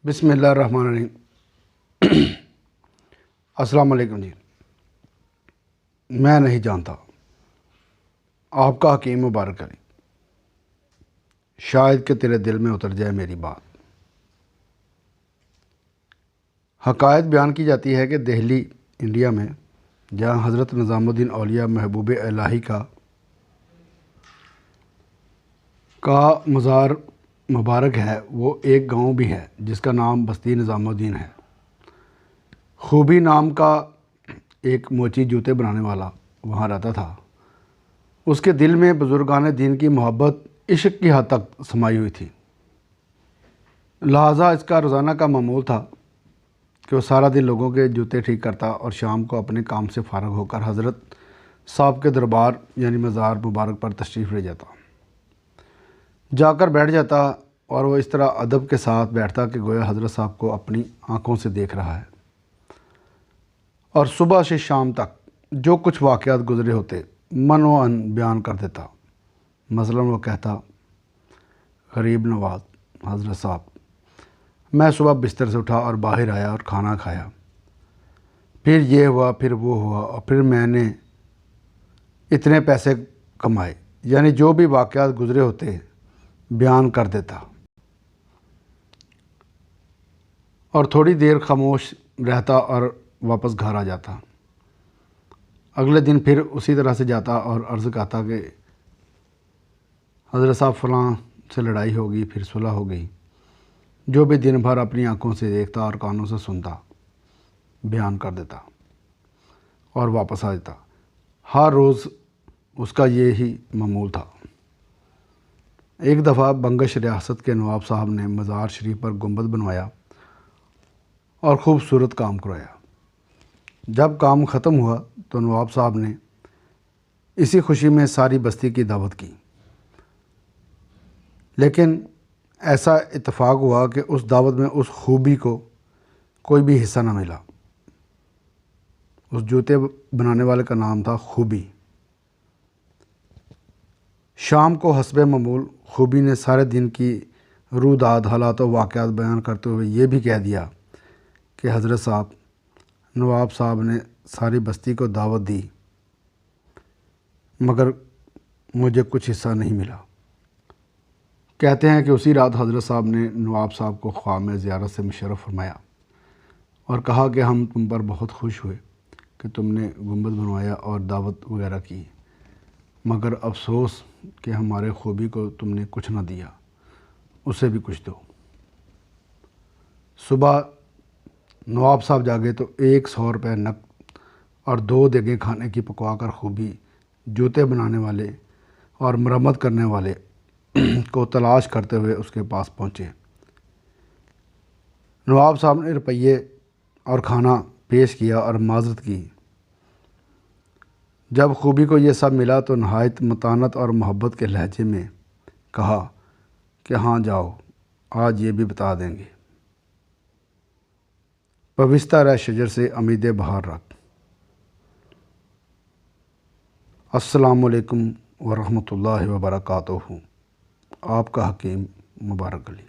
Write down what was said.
بسم اللہ الرحمن الرحیم۔ السلام علیکم جی۔ میں نہیں جانتا آپ کا حکیم مبارک علی، شاید کہ تیرے دل میں اتر جائے میری بات۔ حقائق بیان کی جاتی ہے کہ دہلی انڈیا میں جہاں حضرت نظام الدین اولیاء محبوب الہی کا مزار مبارک ہے، وہ ایک گاؤں بھی ہے جس کا نام بستی نظام الدین ہے۔ خوبی نام کا ایک موچی جوتے بنانے والا وہاں رہتا تھا۔ اس کے دل میں بزرگان دین کی محبت عشق کی حد تک سمائی ہوئی تھی، لہٰذا اس کا روزانہ کا معمول تھا کہ وہ سارا دن لوگوں کے جوتے ٹھیک کرتا اور شام کو اپنے کام سے فارغ ہو کر حضرت صاحب کے دربار یعنی مزار مبارک پر تشریف لے جاتا، جا کر بیٹھ جاتا اور وہ اس طرح ادب کے ساتھ بیٹھتا کہ گویا حضرت صاحب کو اپنی آنکھوں سے دیکھ رہا ہے، اور صبح سے شام تک جو کچھ واقعات گزرے ہوتے من و ان بیان کر دیتا۔ مثلاً وہ کہتا، غریب نواز حضرت صاحب، میں صبح بستر سے اٹھا اور باہر آیا اور کھانا کھایا، پھر یہ ہوا، پھر وہ ہوا، اور پھر میں نے اتنے پیسے کمائے، یعنی جو بھی واقعات گزرے ہوتے بیان کر دیتا، اور تھوڑی دیر خاموش رہتا اور واپس گھر آ جاتا۔ اگلے دن پھر اسی طرح سے جاتا اور عرض کرتا کہ حضرت صاحب فلاں سے لڑائی ہوگی، پھر صلح ہو گئی، جو بھی دن بھر اپنی آنکھوں سے دیکھتا اور کانوں سے سنتا بیان کر دیتا اور واپس آ جاتا۔ ہر روز اس کا یہی معمول تھا۔ ایک دفعہ بنگش ریاست کے نواب صاحب نے مزار شریف پر گنبد بنوایا اور خوبصورت کام کروایا۔ جب کام ختم ہوا تو نواب صاحب نے اسی خوشی میں ساری بستی کی دعوت کی، لیکن ایسا اتفاق ہوا کہ اس دعوت میں اس خوبی کو کوئی بھی حصہ نہ ملا۔ اس جوتے بنانے والے کا نام تھا خوبی۔ شام کو حسب معمول خوبی نے سارے دن کی روداد حالات و واقعات بیان کرتے ہوئے یہ بھی کہہ دیا کہ حضرت صاحب نواب صاحب نے ساری بستی کو دعوت دی، مگر مجھے کچھ حصہ نہیں ملا۔ کہتے ہیں کہ اسی رات حضرت صاحب نے نواب صاحب کو خواب میں زیارت سے مشرف فرمایا اور کہا کہ ہم تم پر بہت خوش ہوئے کہ تم نے گنبد بنوایا اور دعوت وغیرہ کی، مگر افسوس کہ ہمارے خوبی کو تم نے کچھ نہ دیا، اسے بھی کچھ دو۔ صبح نواب صاحب جاگے تو 100 روپے نقد اور 2 دیگیں کھانے کی پکوا کر خوبی جوتے بنانے والے اور مرمت کرنے والے کو تلاش کرتے ہوئے اس کے پاس پہنچے۔ نواب صاحب نے روپیے اور کھانا پیش کیا اور معذرت کی۔ جب خوبی کو یہ سب ملا تو نہایت متانت اور محبت کے لہجے میں کہا کہ ہاں جاؤ، آج یہ بھی بتا دیں گے، پوستہ رہ شجر سے امید بہار رکھ۔ السلام علیکم ورحمۃ اللہ وبرکاتہ۔ آپ کا حکیم مبارک علی۔